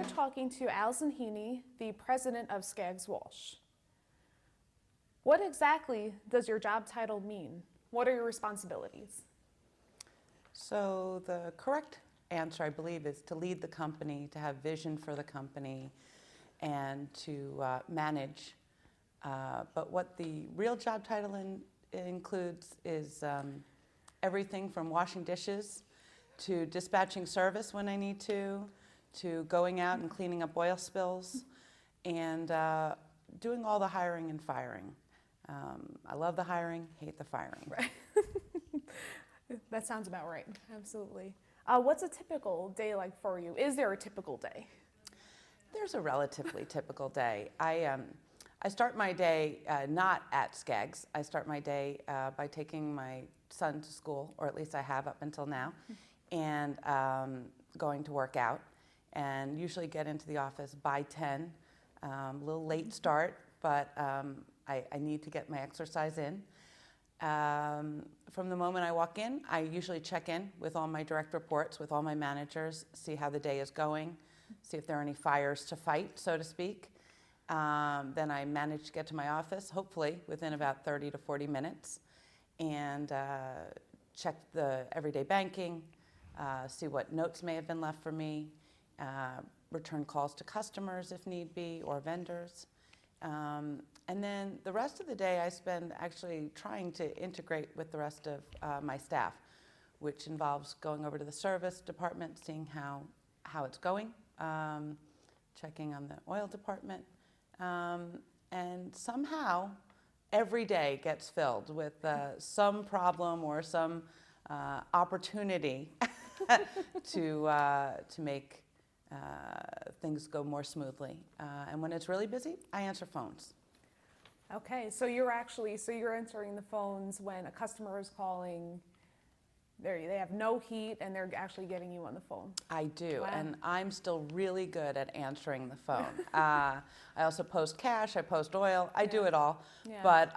talking to Allison Heaney, the president of Skaggs-Walsh. What exactly does your job title mean? What are your responsibilities? So the correct answer, I believe, is to lead the company, to have vision for the company, and to manage. But what the real job title includes is everything from washing dishes to dispatching service when I need to going out and cleaning up oil spills, and doing all the hiring and firing. I love the hiring, hate the firing. Right. That sounds about right. Absolutely. What's a typical day like for you? Is there a typical day? There's a relatively typical day. I start my day not at Skaggs. I start my day by taking my son to school, or at least I have up until now, and going to work out, and usually get into the office by 10. A little late start, but I need to get my exercise in. From the moment I walk in, I usually check in with all my direct reports, with all my managers, see how the day is going, see if there are any fires to fight, so to speak. Then I manage to get to my office, hopefully within about 30 to 40 minutes, and check the everyday banking, see what notes may have been left for me, return calls to customers if need be, or vendors. And then the rest of the day I spend actually trying to integrate with the rest of my staff, which involves going over to the service department, seeing how it's going, checking on the oil department, and somehow every day gets filled with some problem or some opportunity to make things go more smoothly. And when it's really busy, I answer phones. Okay, so you're answering the phones when a customer is calling. They have no heat and they're actually getting you on the phone. I do, Wow. and I'm still really good at answering the phone. I also post cash, I post oil, I do it all. Yeah. But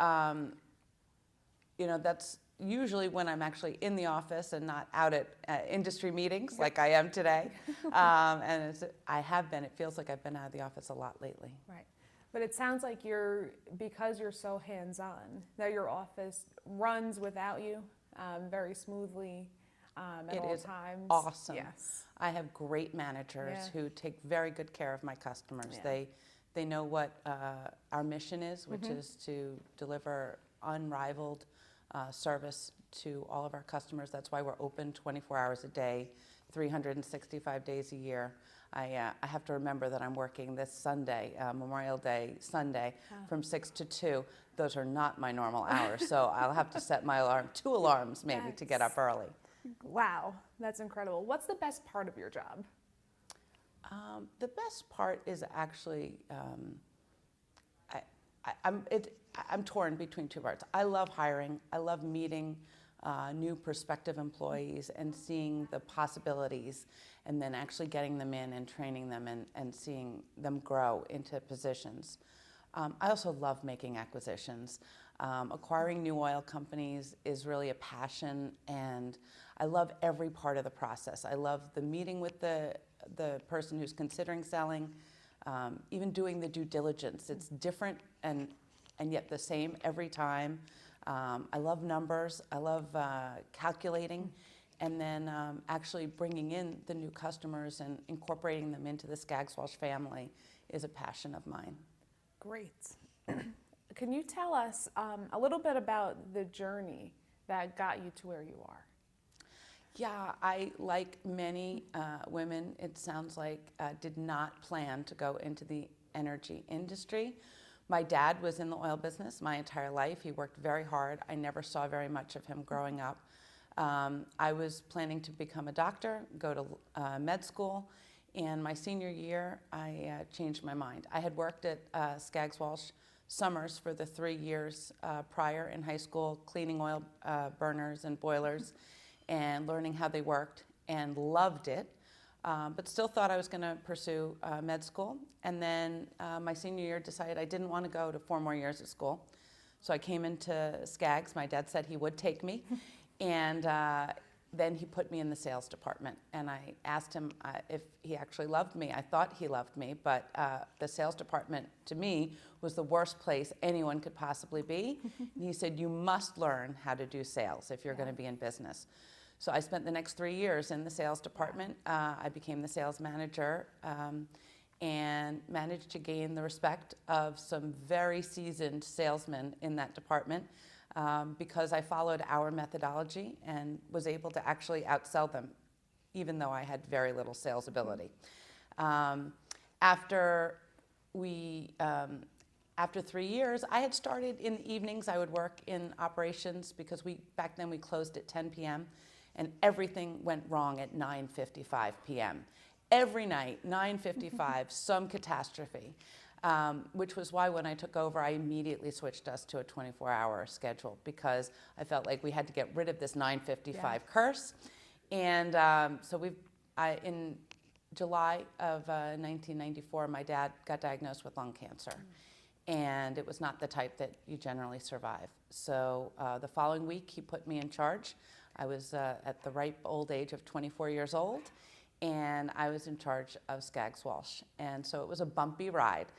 that's usually when I'm actually in the office and not out at industry meetings like I am today. And it feels like I've been out of the office a lot lately. Right. But it sounds like because you're so hands-on, that your office runs without you very smoothly at all times. It is awesome. Yes. I have great managers who take very good care of my customers. Yeah. They know what our mission is, which is to deliver unrivaled service to all of our customers. That's why we're open 24 hours a day, 365 days a year. I have to remember that I'm working this Sunday, Memorial Day Sunday, from 6 to 2. Those are not my normal hours, so I'll have to set my alarm, 2 alarms maybe, to get up early. Wow, that's incredible. What's the best part of your job? The best part is actually, I'm torn between 2 parts. I love hiring. I love meeting new prospective employees and seeing the possibilities, and then actually getting them in and training them and seeing them grow into positions. I also love making acquisitions. Acquiring new oil companies is really a passion, and I love every part of the process. I love the meeting with the person who's considering selling, even doing the due diligence. It's different and yet the same every time. I love numbers. I love calculating, and then actually bringing in the new customers and incorporating them into the Skaggs-Walsh family is a passion of mine. Great. Can you tell us a little bit about the journey that got you to where you are? Yeah, I, like many women, it sounds like, did not plan to go into the energy industry. My dad was in the oil business my entire life. He worked very hard. I never saw very much of him growing up. I was planning to become a doctor, go to med school, and my senior year, I changed my mind. I had worked at Skaggs-Walsh summers for the 3 years prior in high school, cleaning oil burners and boilers and learning how they worked, and loved it. But still thought I was going to pursue med school. And then my senior year decided I didn't want to go to 4 more years at school. So I came into Skaggs. My dad said he would take me. And then he put me in the sales department, and I asked him if he actually loved me. I thought he loved me, but the sales department to me was the worst place anyone could possibly be. And he said, you must learn how to do sales if you're going to be in business. So I spent the next 3 years in the sales department. I became the sales manager and managed to gain the respect of some very seasoned salesmen in that department. Because I followed our methodology and was able to actually outsell them, even though I had very little sales ability. After 3 years, I had started in the evenings. I would work in operations because back then we closed at 10 p.m. and everything went wrong at 9:55 p.m. Every night, 9:55, some catastrophe. Which was why when I took over, I immediately switched us to a 24-hour schedule because I felt like we had to get rid of this 9:55 curse. And so in July of 1994, my dad got diagnosed with lung cancer. And it was not the type that you generally survive. So the following week, he put me in charge. I was at the ripe old age of 24 years old, and I was in charge of Skaggs-Walsh. And so it was a bumpy ride.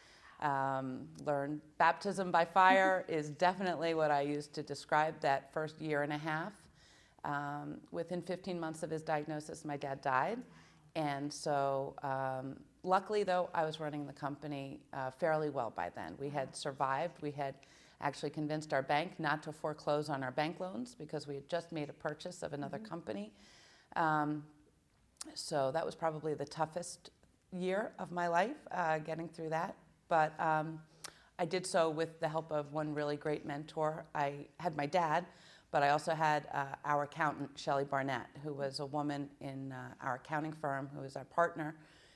Learned baptism by fire is definitely what I used to describe that first year and a half. Within 15 months of his diagnosis, my dad died. And so luckily, though, I was running the company fairly well by then. We had survived. We had actually convinced our bank not to foreclose on our bank loans because we had just made a purchase of another company. So that was probably the toughest year of my life, getting through that. But I did so with the help of one really great mentor. I had my dad, but I also had our accountant, Shelley Barnett, who was a woman in our accounting firm, who was our partner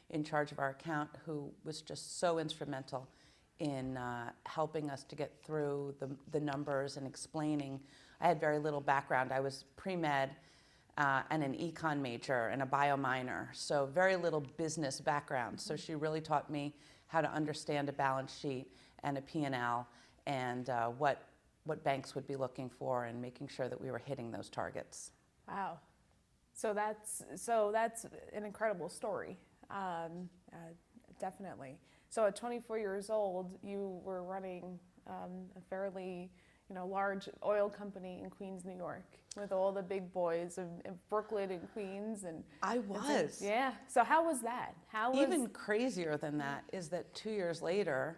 in charge of our account, who was just so instrumental in helping us to get through the numbers and explaining. I had very little background. I was pre-med and an econ major and a bio minor, so very little business background. So she really taught me how to understand a balance sheet and a P&L and what banks would be looking for and making sure that we were hitting those targets. Wow. So that's an incredible story, definitely. So at 24 years old, you were running a fairly large oil company in Queens, New York, with all the big boys of Brooklyn and Queens. And I was. Yeah. So how was that? Even crazier than that is that 2 years later,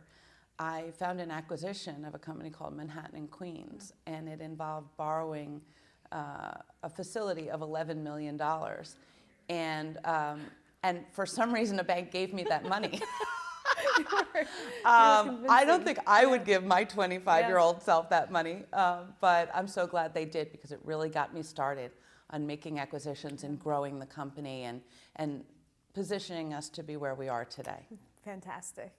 I found an acquisition of a company called Manhattan and Queens, and it involved borrowing a facility of $11 million. And for some reason, a bank gave me that money. I don't think I would give my 25-year-old self that money, but I'm so glad they did because it really got me started on making acquisitions and growing the company and positioning us to be where we are today. Fantastic.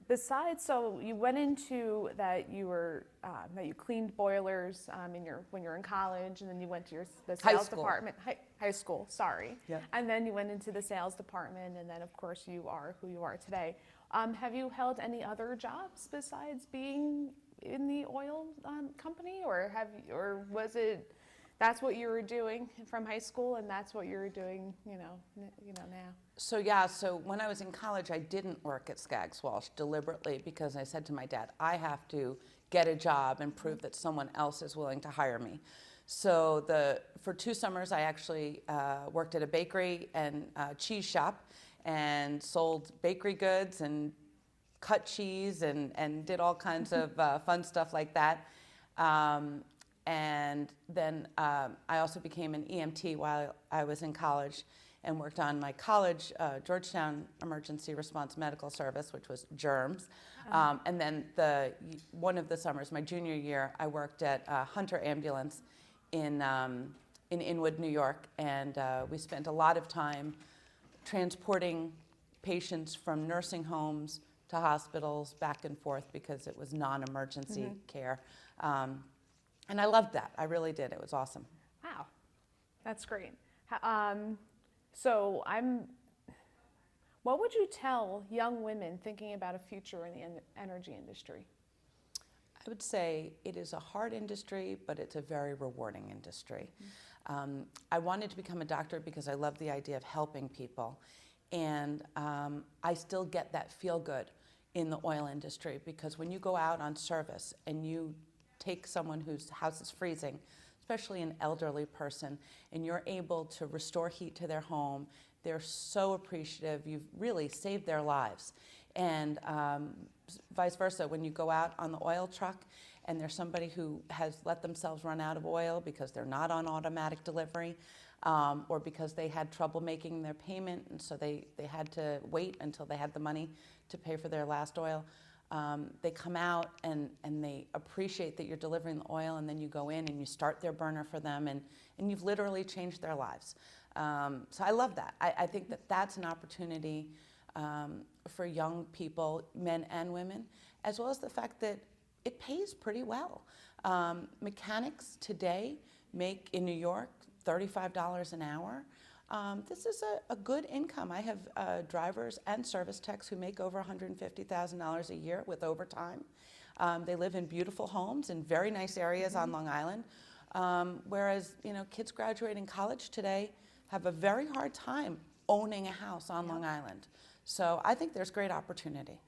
Besides, so you went into that that you cleaned boilers when you're in college, and then you went to the sales department, high school. Sorry. Yep. And then you went into the sales department, and then of course you are who you are today. Have you held any other jobs besides being in the oil company, or was it that's what you were doing from high school, and that's what you're doing, now? So when I was in college, I didn't work at Skaggs-Walsh deliberately because I said to my dad, I have to get a job and prove that someone else is willing to hire me. So for 2 summers, I actually worked at a bakery and cheese shop and sold bakery goods and cut cheese and did all kinds of fun stuff like that. And then I also became an EMT while I was in college and worked on my college Georgetown Emergency Response Medical Service, which was germs. And then one of the summers, my junior year, I worked at Hunter Ambulance in Inwood, New York, and we spent a lot of time transporting patients from nursing homes to hospitals back and forth because it was non-emergency care. And I loved that. I really did. It was awesome. Wow. That's great. What would you tell young women thinking about a future in the energy industry? I would say it is a hard industry, but it's a very rewarding industry. I wanted to become a doctor because I love the idea of helping people. And I still get that feel good in the oil industry, because when you go out on service and you take someone whose house is freezing, especially an elderly person, and you're able to restore heat to their home, they're so appreciative. You've really saved their lives. And vice versa, when you go out on the oil truck and there's somebody who has let themselves run out of oil because they're not on automatic delivery, or because they had trouble making their payment, and so they had to wait until they had the money to pay for their last oil. They come out and they appreciate that you're delivering the oil, and then you go in and you start their burner for them, and you've literally changed their lives. So I love that. I think that that's an opportunity for young people, men and women, as well as the fact that it pays pretty well. Mechanics today make, in New York, $35 an hour. This is a good income. I have drivers and service techs who make over $150,000 a year with overtime. They live in beautiful homes in very nice areas on Long Island, whereas kids graduating college today have a very hard time owning a house on Long Island. So I think there's great opportunity.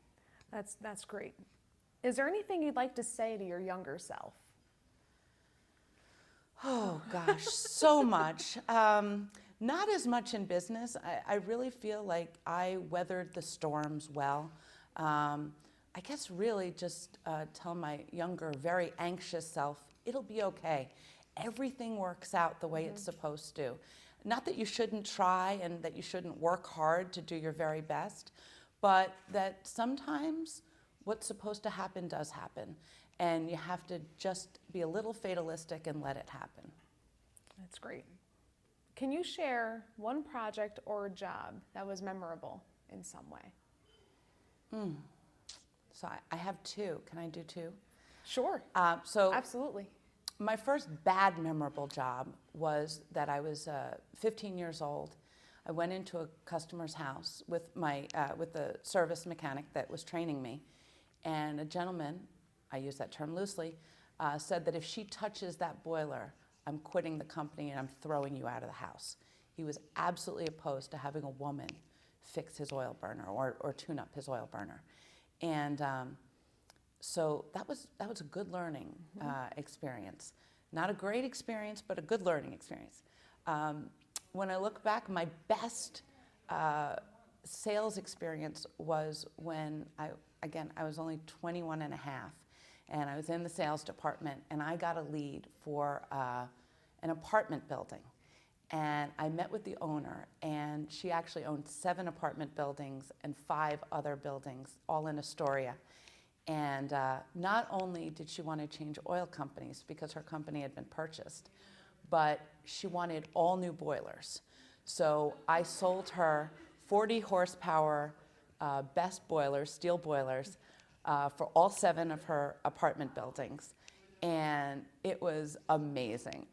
That's great. Is there anything you'd like to say to your younger self? Oh gosh, so much. Not as much in business. I really feel like I weathered the storms well. I guess really just tell my younger, very anxious self, it'll be okay. Everything works out the way it's supposed to. Not that you shouldn't try and that you shouldn't work hard to do your very best, but that sometimes what's supposed to happen does happen. And you have to just be a little fatalistic and let it happen. That's great. Can you share one project or job that was memorable in some way? So I have two. Can I do two? Sure. So absolutely. My first bad memorable job was that I was 15 years old. I went into a customer's house with the service mechanic that was training me, and a gentleman, I use that term loosely, said that if she touches that boiler, I'm quitting the company and I'm throwing you out of the house. He was absolutely opposed to having a woman fix his oil burner or tune up his oil burner. And so that was a good learning experience. Not a great experience, but a good learning experience. When I look back, my best sales experience was when I was only 21 and a half, and I was in the sales department, and I got a lead for an apartment building. And I met with the owner, and she actually owned 7 apartment buildings and 5 other buildings, all in Astoria. And not only did she want to change oil companies because her company had been purchased, but she wanted all new boilers. So I sold her 40 horsepower best boilers, steel boilers, for all 7 of her apartment buildings. And it was amazing.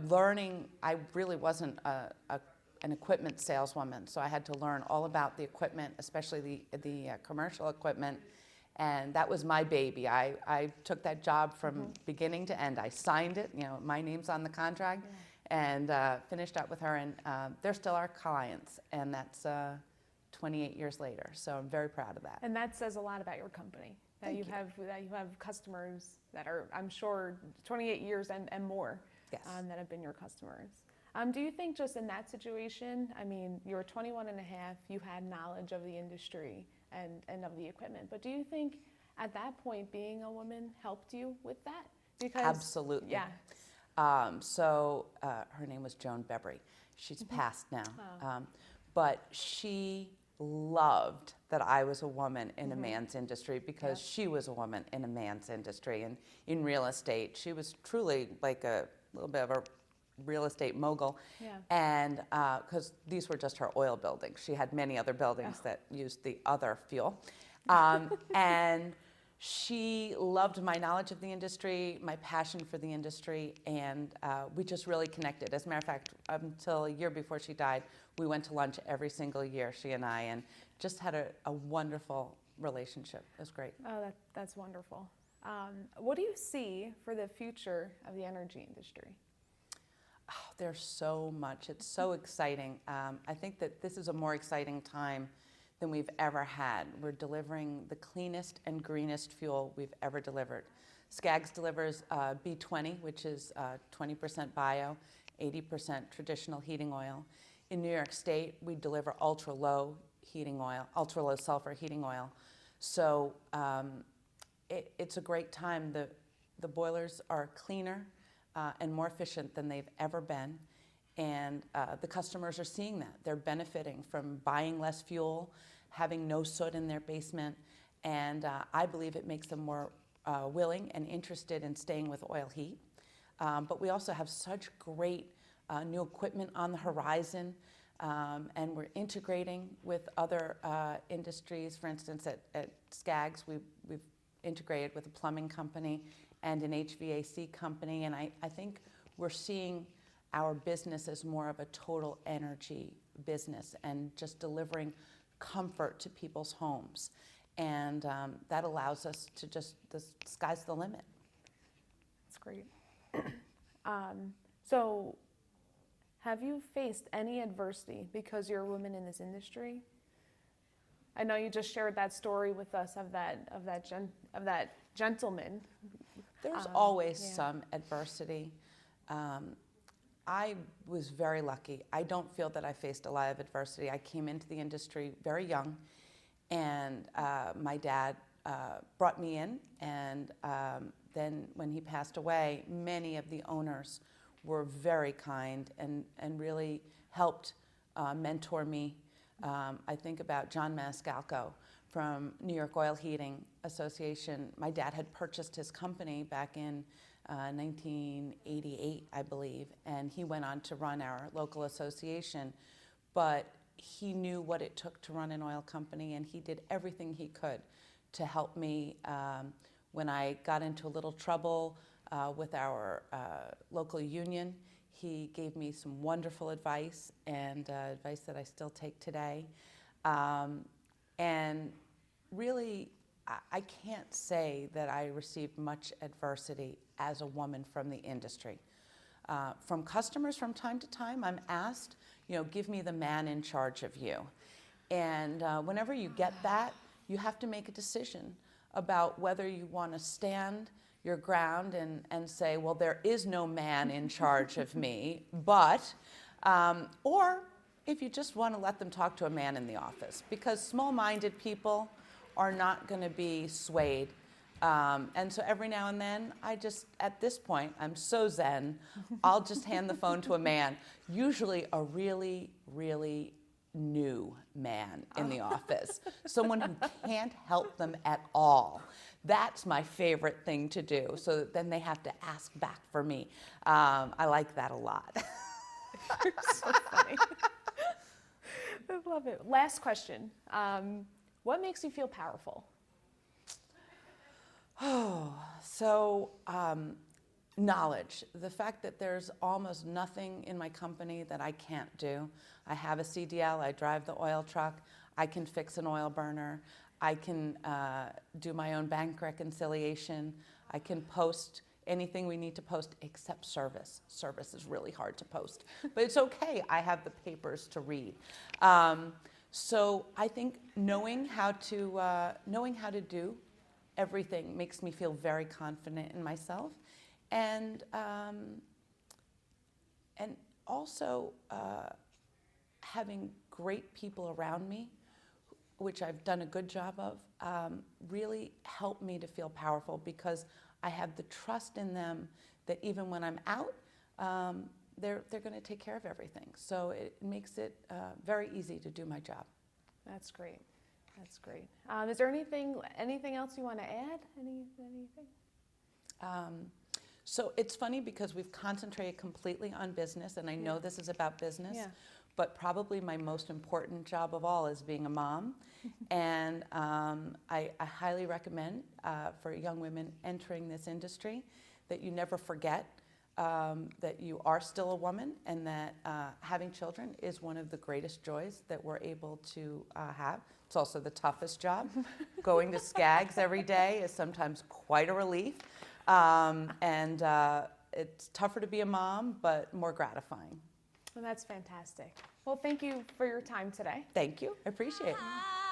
Learning, I really wasn't an equipment saleswoman, so I had to learn all about the equipment, especially the commercial equipment. And that was my baby. I took that job from beginning to end. I signed it, my name's on the contract, and finished up with her, and they're still our clients, and that's 28 years later. So I'm very proud of that. And that says a lot about your company, that you have customers that are, I'm sure, 28 years and more, yes, that have been your customers. Do you think just in that situation, you were 21 and a half, you had knowledge of the industry and of the equipment, but do you think at that point being a woman helped you with that? Because, absolutely. Yeah. So her name was Joan Bebry. She's passed now. But she loved that I was a woman in a man's industry because she was a woman in a man's industry. And in real estate, she was truly like a little bit of a real estate mogul. Yeah. And because these were just her oil buildings. She had many other buildings that used the other fuel. And she loved my knowledge of the industry, my passion for the industry, and we just really connected. As a matter of fact, until a year before she died, we went to lunch every single year, she and I, and just had a wonderful relationship. It was great. Oh, that's wonderful. What do you see for the future of the energy industry? Oh, There's so much. It's so exciting. I think that this is a more exciting time than we've ever had. We're delivering the cleanest and greenest fuel we've ever delivered. Skaggs delivers B20, which is 20% bio, 80% traditional heating oil. In New York State, we deliver ultra-low heating oil, ultra-low sulfur heating oil. So it's a great time. The boilers are cleaner and more efficient than they've ever been. And the customers are seeing that. They're benefiting from buying less fuel, having no soot in their basement, and I believe it makes them more willing and interested in staying with oil heat. But we also have such great new equipment on the horizon, and we're integrating with other industries. For instance, at Skaggs, we've integrated with a plumbing company and an HVAC company, and I think we're seeing our business as more of a total energy business and just delivering comfort to people's homes. And that allows us to just, the sky's the limit. That's great. So have you faced any adversity because you're a woman in this industry? I know you just shared that story with us of that gentleman. There's always some adversity. I was very lucky. I don't feel that I faced a lot of adversity. I came into the industry very young, and my dad brought me in, and then when he passed away, many of the owners were very kind and really helped mentor me. I think about John Maniscalco from New York Oil Heating Association. My dad had purchased his company back in 1988, I believe, and he went on to run our local association. But he knew what it took to run an oil company, and he did everything he could to help me when I got into a little trouble with our local union. He gave me some wonderful advice, and advice that I still take today. And really, I can't say that I received much adversity as a woman from the industry. From customers from time to time, I'm asked, give me the man in charge of you. And whenever you get that, you have to make a decision about whether you want to stand your ground and say, well, there is no man in charge of me, but, or if you just want to let them talk to a man in the office, because small-minded people are not going to be swayed. And so every now and then, at this point, I'm so zen, I'll just hand the phone to a man, usually a really, really new man in the office, someone who can't help them at all. That's my favorite thing to do, so that then they have to ask back for me. I like that a lot. You're so funny. I love it. Last question. What makes you feel powerful? Knowledge. The fact that there's almost nothing in my company that I can't do. I have a CDL, I drive the oil truck, I can fix an oil burner, I can do my own bank reconciliation, I can post anything we need to post except service. Service is really hard to post, but it's okay, I have the papers to read. So I think knowing how to do everything makes me feel very confident in myself, and also having great people around me, which I've done a good job of, really help me to feel powerful, because I have the trust in them that even when I'm out, they're going to take care of everything. So it makes it very easy to do my job. That's great. That's great. Is there anything else you want to add? Anything? So it's funny because we've concentrated completely on business, and I know this is about business, but probably my most important job of all is being a mom. And I highly recommend for young women entering this industry that you never forget that you are still a woman, and that having children is one of the greatest joys that we're able to have. It's also the toughest job. Going to Skaggs every day is sometimes quite a relief. it's tougher to be a mom, but more gratifying. Well, that's fantastic. Well, thank you for your time today. Thank you. I appreciate it.